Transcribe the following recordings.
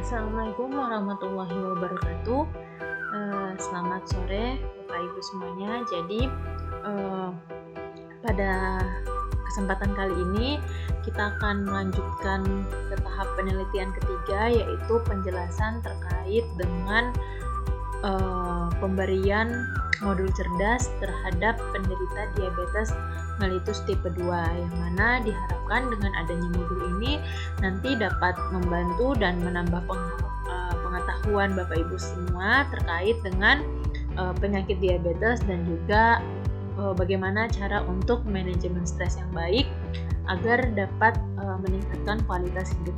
Assalamualaikum warahmatullahi wabarakatuh. Selamat sore Bapak Ibu semuanya. Jadi pada kesempatan kali ini kita akan melanjutkan ke tahap penelitian ketiga, yaitu penjelasan terkait dengan pemberian modul cerdas terhadap penderita diabetes mellitus tipe 2, yang mana diharapkan dengan adanya modul ini nanti dapat membantu dan menambah pengetahuan Bapak Ibu semua terkait dengan penyakit diabetes dan juga bagaimana cara untuk manajemen stres yang baik agar dapat meningkatkan kualitas hidup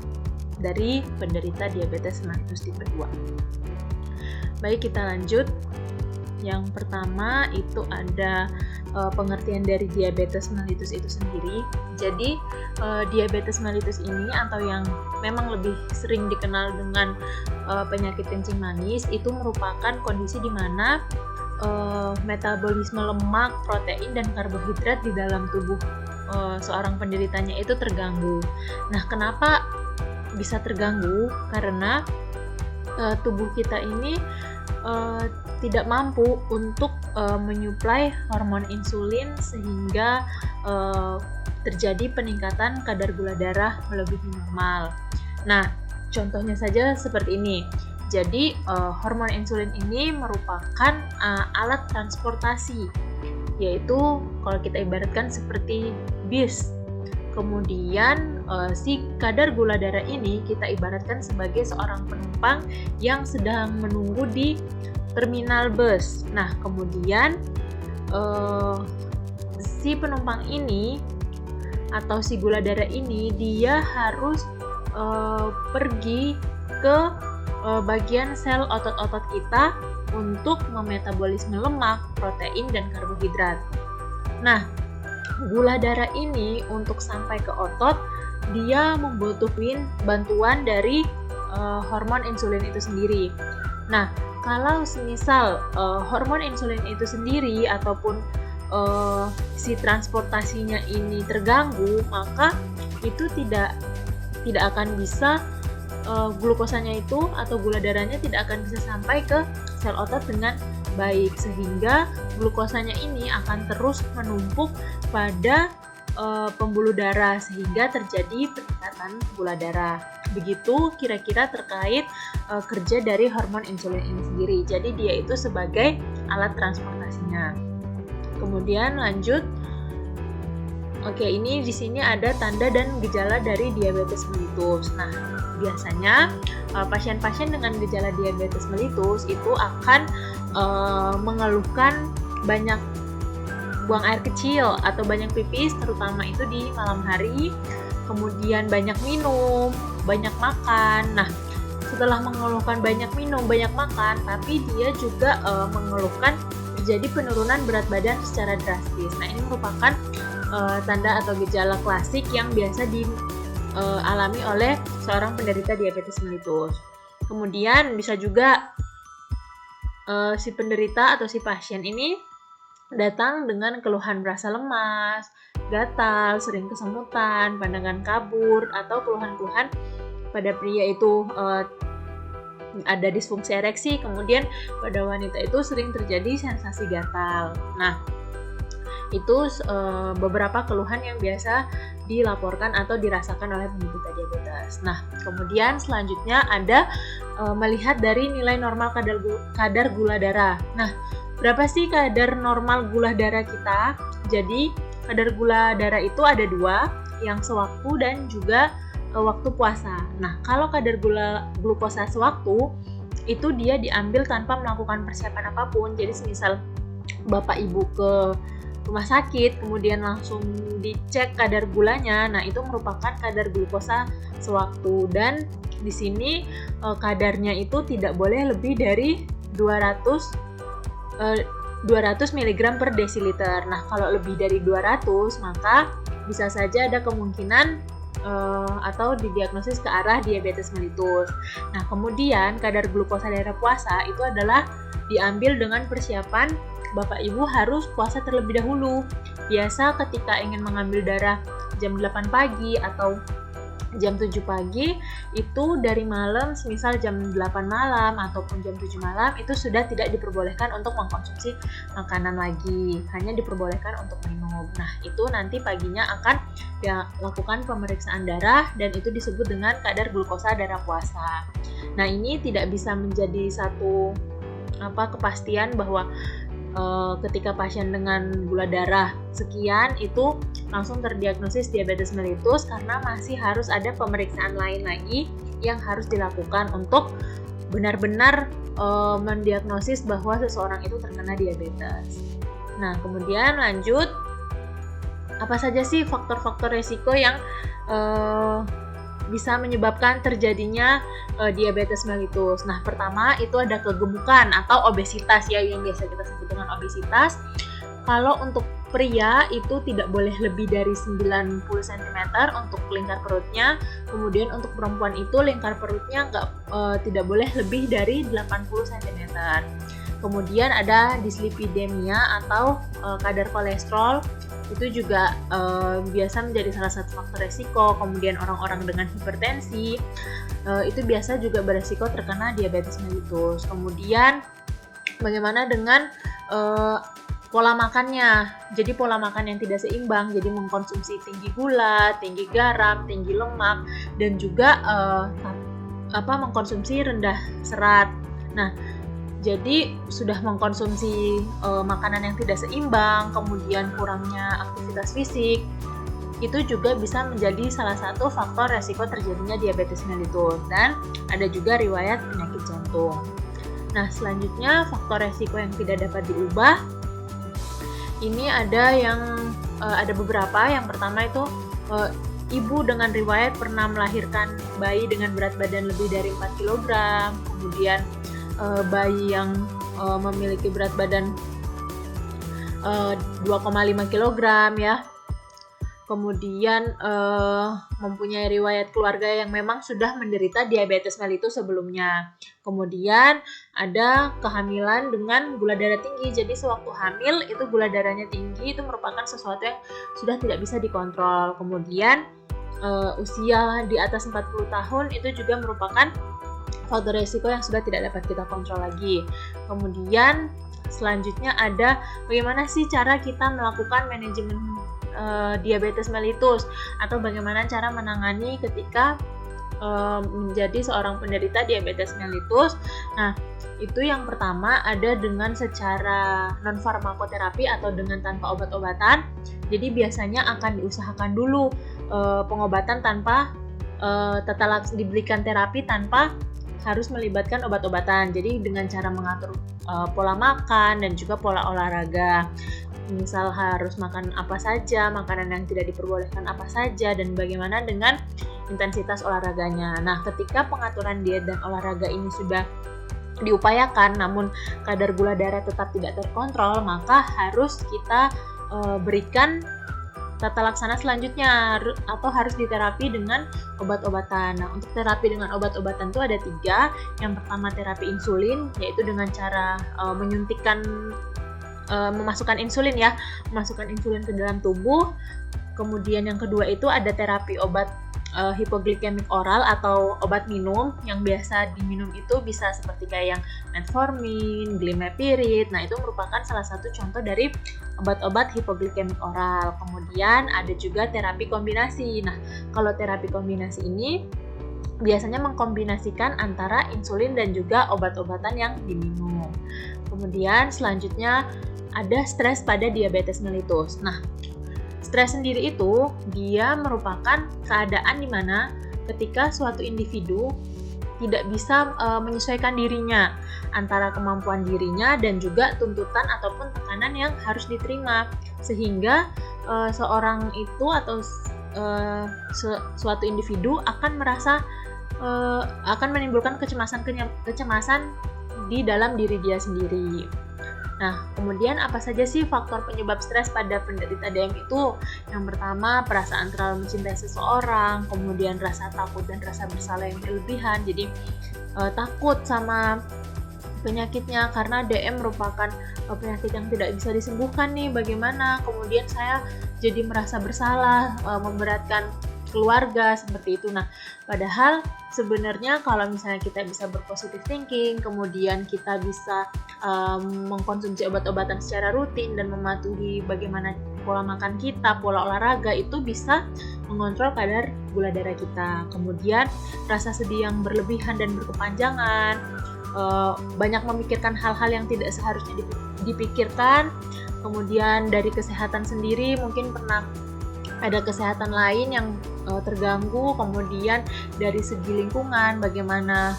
dari penderita diabetes mellitus tipe 2. Baik, kita lanjut. Yang pertama itu ada pengertian dari diabetes mellitus itu sendiri. Jadi diabetes mellitus ini, atau yang memang lebih sering dikenal dengan penyakit kencing manis, itu merupakan kondisi di mana metabolisme lemak, protein, dan karbohidrat di dalam tubuh seorang penderitanya itu terganggu. Nah, kenapa bisa terganggu? Karena tubuh kita ini tidak mampu untuk menyuplai hormon insulin sehingga terjadi peningkatan kadar gula darah melebihi normal. Nah, contohnya saja seperti ini. Jadi, hormon insulin ini merupakan alat transportasi, yaitu kalau kita ibaratkan seperti bis. Kemudian si kadar gula darah ini kita ibaratkan sebagai seorang penumpang yang sedang menunggu di terminal bus. Nah, kemudian si penumpang ini atau si gula darah ini dia harus pergi ke bagian sel otot-otot kita untuk memetabolisme lemak, protein, dan karbohidrat. Nah, gula darah ini untuk sampai ke otot, dia membutuhkan bantuan dari hormon insulin itu sendiri. Nah, kalau semisal hormon insulin itu sendiri ataupun si transportasinya ini terganggu, maka itu tidak akan bisa glukosanya itu atau gula darahnya tidak akan bisa sampai ke sel otot dengan baik, sehingga glukosanya ini akan terus menumpuk pada pembuluh darah sehingga terjadi peningkatan gula darah. Begitu kira-kira terkait kerja dari hormon insulin ini sendiri. Jadi dia itu sebagai alat transportasinya. Kemudian lanjut. Oke, ini di sini ada tanda dan gejala dari diabetes mellitus. Nah, biasanya pasien-pasien dengan gejala diabetes mellitus itu akan mengeluhkan banyak buang air kecil atau banyak pipis, terutama itu di malam hari. Kemudian banyak minum, banyak makan. Nah, setelah mengeluhkan banyak minum, banyak makan, tapi dia juga mengeluhkan terjadi penurunan berat badan secara drastis. Nah, ini merupakan tanda atau gejala klasik yang biasa dialami oleh seorang penderita diabetes mellitus. Kemudian bisa juga si penderita atau si pasien ini datang dengan keluhan merasa lemas, gatal, sering kesemutan, pandangan kabur, atau keluhan-keluhan pada pria itu ada disfungsi ereksi, kemudian pada wanita itu sering terjadi sensasi gatal. Nah, itu beberapa keluhan yang biasa dilaporkan atau dirasakan oleh penderita diabetes. Nah, kemudian selanjutnya ada melihat dari nilai normal kadar gula darah. Nah, berapa sih kadar normal gula darah kita? Jadi, kadar gula darah itu ada dua, yang sewaktu dan juga waktu puasa. Nah, kalau kadar glukosa sewaktu, itu dia diambil tanpa melakukan persiapan apapun. Jadi, semisal Bapak Ibu ke rumah sakit, kemudian langsung dicek kadar gulanya, nah itu merupakan kadar glukosa sewaktu. Dan di sini kadarnya itu tidak boleh lebih dari 200 mg per desiliter. Nah, kalau lebih dari 200, maka bisa saja ada kemungkinan atau didiagnosis ke arah diabetes mellitus. Nah, kemudian kadar glukosa daerah puasa itu adalah diambil dengan persiapan Bapak Ibu harus puasa terlebih dahulu. Biasa ketika ingin mengambil darah jam 8 pagi atau jam 7 pagi itu dari malam, semisal jam 8 malam ataupun jam 7 malam itu sudah tidak diperbolehkan untuk mengkonsumsi makanan lagi, hanya diperbolehkan untuk minum. Nah, itu nanti paginya akan dilakukan pemeriksaan darah dan itu disebut dengan kadar glukosa darah puasa. Nah, ini tidak bisa menjadi satu kepastian bahwa ketika pasien dengan gula darah sekian itu langsung terdiagnosis diabetes mellitus, karena masih harus ada pemeriksaan lain lagi yang harus dilakukan untuk benar-benar mendiagnosis bahwa seseorang itu terkena diabetes. Nah, kemudian lanjut, apa saja sih faktor-faktor resiko yang bisa menyebabkan terjadinya diabetes mellitus. Nah, pertama itu ada kegemukan atau obesitas ya, yang biasa kita sebut dengan obesitas. Kalau untuk pria itu tidak boleh lebih dari 90 cm untuk lingkar perutnya. Kemudian untuk perempuan itu lingkar perutnya tidak boleh lebih dari 80 cm. Kemudian ada dislipidemia atau kadar kolesterol, itu juga biasa menjadi salah satu faktor resiko. Kemudian orang-orang dengan hipertensi itu biasa juga beresiko terkena diabetes mellitus. Kemudian bagaimana dengan pola makannya? Jadi pola makan yang tidak seimbang, jadi mengkonsumsi tinggi gula, tinggi garam, tinggi lemak, dan juga mengkonsumsi rendah serat. Nah, jadi sudah mengkonsumsi makanan yang tidak seimbang, kemudian kurangnya aktivitas fisik, itu juga bisa menjadi salah satu faktor resiko terjadinya diabetes mellitus. Dan ada juga riwayat penyakit jantung. Nah, selanjutnya faktor resiko yang tidak dapat diubah, ini ada beberapa. Yang pertama itu ibu dengan riwayat pernah melahirkan bayi dengan berat badan lebih dari 4 kg, kemudian bayi yang memiliki berat badan 2,5 kg ya. Kemudian mempunyai riwayat keluarga yang memang sudah menderita diabetes mellitus sebelumnya. Kemudian ada kehamilan dengan gula darah tinggi. Jadi sewaktu hamil itu gula darahnya tinggi, itu merupakan sesuatu yang sudah tidak bisa dikontrol. Kemudian usia di atas 40 tahun itu juga merupakan faktor risiko yang sudah tidak dapat kita kontrol lagi. Kemudian selanjutnya ada bagaimana sih cara kita melakukan manajemen diabetes mellitus, atau bagaimana cara menangani ketika menjadi seorang penderita diabetes mellitus. Nah, itu yang pertama ada dengan secara non farmakoterapi atau dengan tanpa obat-obatan. Jadi biasanya akan diusahakan dulu pengobatan tanpa diberikan terapi tanpa harus melibatkan obat-obatan. Jadi dengan cara mengatur pola makan dan juga pola olahraga. Misal harus makan apa saja, makanan yang tidak diperbolehkan apa saja, dan bagaimana dengan intensitas olahraganya. Nah, ketika pengaturan diet dan olahraga ini sudah diupayakan namun kadar gula darah tetap tidak terkontrol, maka harus kita berikan tata laksana selanjutnya, atau harus diterapi dengan obat-obatan. Nah, untuk terapi dengan obat-obatan itu ada 3. Yang pertama terapi insulin, yaitu dengan cara memasukkan insulin ke dalam tubuh. Kemudian yang kedua itu ada terapi obat hipoglikemik oral atau obat minum yang biasa diminum, itu bisa seperti kayak yang metformin, glimepiride. Nah, itu merupakan salah satu contoh dari obat-obat hipoglikemik oral. Kemudian ada juga terapi kombinasi. Nah, kalau terapi kombinasi ini biasanya mengkombinasikan antara insulin dan juga obat-obatan yang diminum. Kemudian selanjutnya ada stres pada diabetes mellitus. Nah, stres sendiri itu dia merupakan keadaan di mana ketika suatu individu tidak bisa menyesuaikan dirinya antara kemampuan dirinya dan juga tuntutan ataupun tekanan yang harus diterima, sehingga seorang itu atau suatu individu akan menimbulkan kecemasan di dalam diri dia sendiri. Nah, kemudian apa saja sih faktor penyebab stres pada penderita DM itu? Yang pertama, perasaan terlalu mencintai seseorang, kemudian rasa takut dan rasa bersalah yang berlebihan. Jadi takut sama penyakitnya karena DM merupakan penyakit yang tidak bisa disembuhkan nih, bagaimana? Kemudian saya jadi merasa bersalah, memberatkan keluarga seperti itu. Nah, padahal sebenarnya kalau misalnya kita bisa berpositive thinking, kemudian kita bisa mengkonsumsi obat-obatan secara rutin dan mematuhi bagaimana pola makan kita, pola olahraga, itu bisa mengontrol kadar gula darah kita. Kemudian rasa sedih yang berlebihan dan berkepanjangan, banyak memikirkan hal-hal yang tidak seharusnya dipikirkan. Kemudian dari kesehatan sendiri, mungkin pernah ada kesehatan lain yang terganggu. Kemudian dari segi lingkungan, bagaimana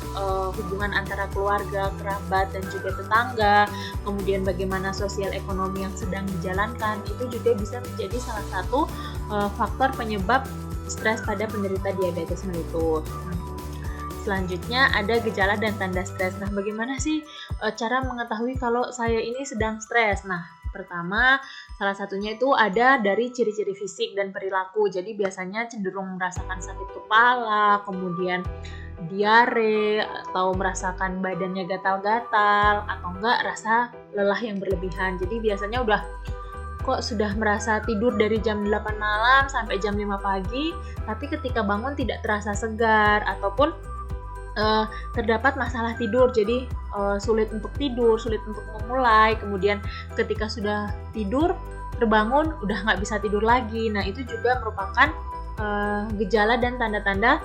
hubungan antara keluarga, kerabat, dan juga tetangga, kemudian bagaimana sosial ekonomi yang sedang dijalankan, itu juga bisa menjadi salah satu faktor penyebab stres pada penderita diabetes mellitus. Selanjutnya ada gejala dan tanda stres. Nah, bagaimana sih cara mengetahui kalau saya ini sedang stres? Nah, pertama, salah satunya itu ada dari ciri-ciri fisik dan perilaku. Jadi biasanya cenderung merasakan sakit kepala, kemudian diare, atau merasakan badannya gatal-gatal, atau enggak rasa lelah yang berlebihan. Jadi biasanya kok sudah merasa tidur dari jam 8 malam sampai jam 5 pagi, tapi ketika bangun tidak terasa segar, ataupun terdapat masalah tidur, jadi sulit untuk tidur, sulit untuk memulai, kemudian ketika sudah tidur, terbangun udah nggak bisa tidur lagi. Nah, itu juga merupakan gejala dan tanda-tanda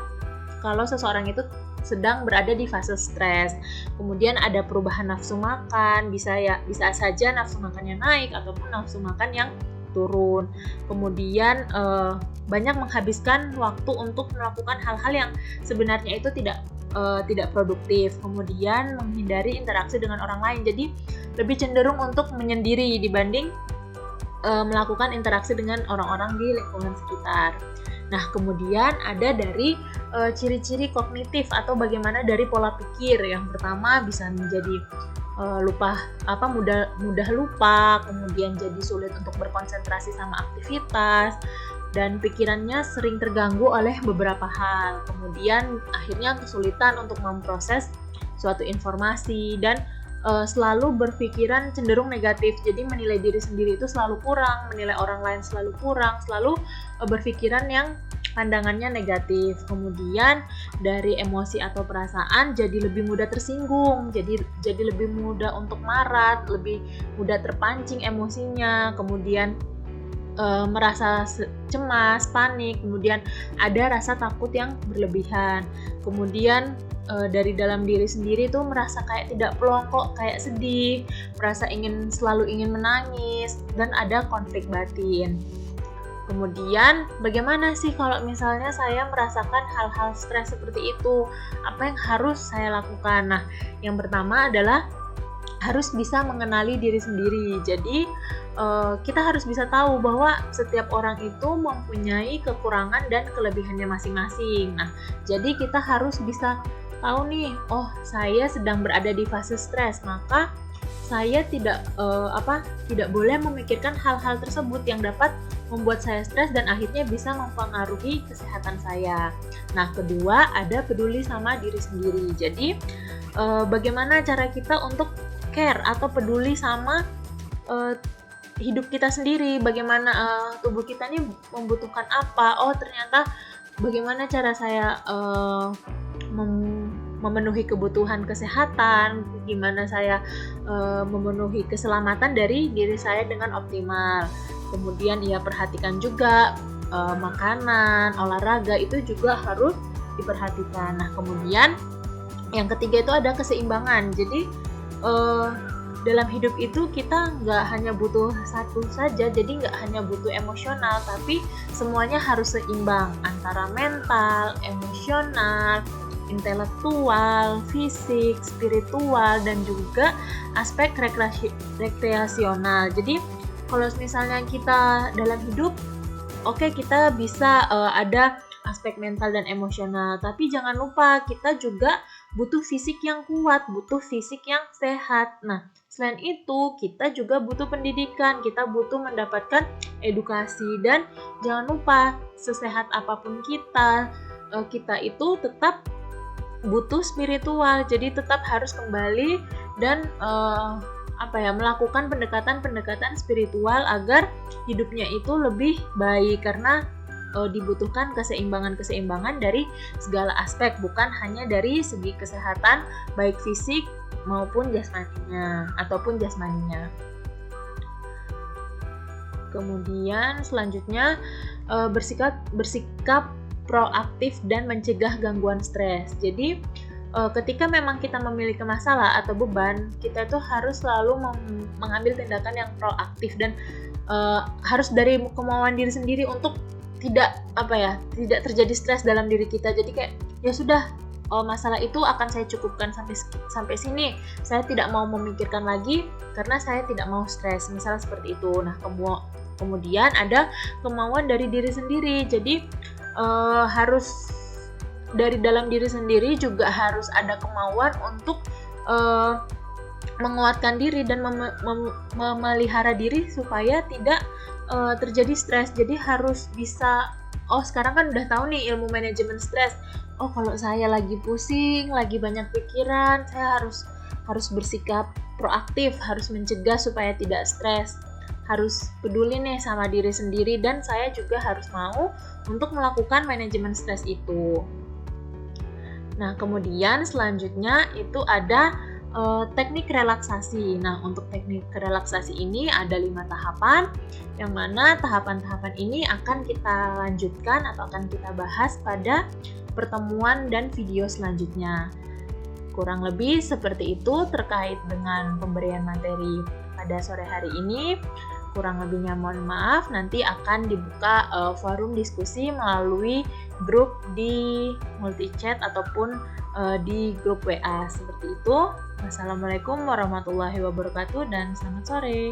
kalau seseorang itu sedang berada di fase stres. Kemudian ada perubahan nafsu makan, bisa saja nafsu makannya naik ataupun nafsu makan yang turun. Kemudian banyak menghabiskan waktu untuk melakukan hal-hal yang sebenarnya itu tidak produktif. Kemudian menghindari interaksi dengan orang lain, jadi lebih cenderung untuk menyendiri dibanding melakukan interaksi dengan orang-orang di lingkungan sekitar. Nah, kemudian ada dari ciri-ciri kognitif atau bagaimana dari pola pikir. Yang pertama bisa menjadi mudah lupa, kemudian jadi sulit untuk berkonsentrasi sama aktivitas, dan pikirannya sering terganggu oleh beberapa hal. Kemudian akhirnya kesulitan untuk memproses suatu informasi dan selalu berpikiran cenderung negatif. Jadi menilai diri sendiri itu selalu kurang, menilai orang lain selalu kurang, selalu berpikiran yang pandangannya negatif. Kemudian dari emosi atau perasaan jadi lebih mudah tersinggung, jadi lebih mudah untuk marah, lebih mudah terpancing emosinya. Kemudian merasa cemas, panik, kemudian ada rasa takut yang berlebihan. Kemudian dari dalam diri sendiri tuh merasa kayak tidak plong, kok kayak sedih, merasa selalu ingin menangis, dan ada konflik batin. Kemudian bagaimana sih kalau misalnya saya merasakan hal-hal stres seperti itu? Apa yang harus saya lakukan? Nah, yang pertama adalah harus bisa mengenali diri sendiri. Jadi kita harus bisa tahu bahwa setiap orang itu mempunyai kekurangan dan kelebihannya masing-masing. Nah, jadi kita harus bisa tahu nih, oh saya sedang berada di fase stres, maka saya tidak boleh memikirkan hal-hal tersebut yang dapat membuat saya stres dan akhirnya bisa mempengaruhi kesehatan saya. Nah, kedua ada peduli sama diri sendiri. Jadi bagaimana cara kita untuk care atau peduli sama hidup kita sendiri, bagaimana tubuh kita ini membutuhkan apa. Oh, ternyata bagaimana cara saya memenuhi kebutuhan kesehatan, gimana saya memenuhi keselamatan dari diri saya dengan optimal. Kemudian perhatikan juga makanan, olahraga itu juga harus diperhatikan. Nah, kemudian yang ketiga itu ada keseimbangan. Jadi dalam hidup itu kita nggak hanya butuh satu saja, jadi nggak hanya butuh emosional, tapi semuanya harus seimbang antara mental, emosional, intelektual, fisik, spiritual, dan juga aspek rekreasional. Jadi kalau misalnya kita dalam hidup, oke, kita bisa ada aspek mental dan emosional, tapi jangan lupa kita juga butuh fisik yang kuat, butuh fisik yang sehat. Nah, selain itu kita juga butuh pendidikan, kita butuh mendapatkan edukasi, dan jangan lupa sesehat apapun kita itu tetap butuh spiritual. Jadi tetap harus kembali dan melakukan pendekatan-pendekatan spiritual agar hidupnya itu lebih baik, karena dibutuhkan keseimbangan dari segala aspek, bukan hanya dari segi kesehatan baik fisik maupun jasmaninya. Kemudian selanjutnya bersikap proaktif dan mencegah gangguan stres. Jadi ketika memang kita memiliki masalah atau beban, kita tuh harus selalu mengambil tindakan yang proaktif dan harus dari kemauan diri sendiri untuk tidak terjadi stres dalam diri kita. Jadi kayak ya sudah, masalah itu akan saya cukupkan sampai sini. Saya tidak mau memikirkan lagi karena saya tidak mau stres. Misalnya seperti itu. Nah, kemudian ada kemauan dari diri sendiri. Jadi harus dari dalam diri sendiri juga harus ada kemauan untuk menguatkan diri dan memelihara diri supaya tidak terjadi stres. Jadi harus bisa, sekarang kan udah tahu nih ilmu manajemen stres. Kalau saya lagi pusing, lagi banyak pikiran, saya harus bersikap proaktif, harus mencegah supaya tidak stres. Harus peduli nih sama diri sendiri, dan saya juga harus mau untuk melakukan manajemen stres itu. Nah, kemudian selanjutnya itu ada teknik relaksasi. Nah, untuk teknik relaksasi ini ada 5 tahapan, yang mana tahapan-tahapan ini akan kita lanjutkan atau akan kita bahas pada pertemuan dan video selanjutnya. Kurang lebih seperti itu terkait dengan pemberian materi pada sore hari ini. Kurang lebihnya mohon maaf, nanti akan dibuka forum diskusi melalui grup di multi-chat ataupun di grup WA seperti itu. Wassalamualaikum warahmatullahi wabarakatuh dan selamat sore.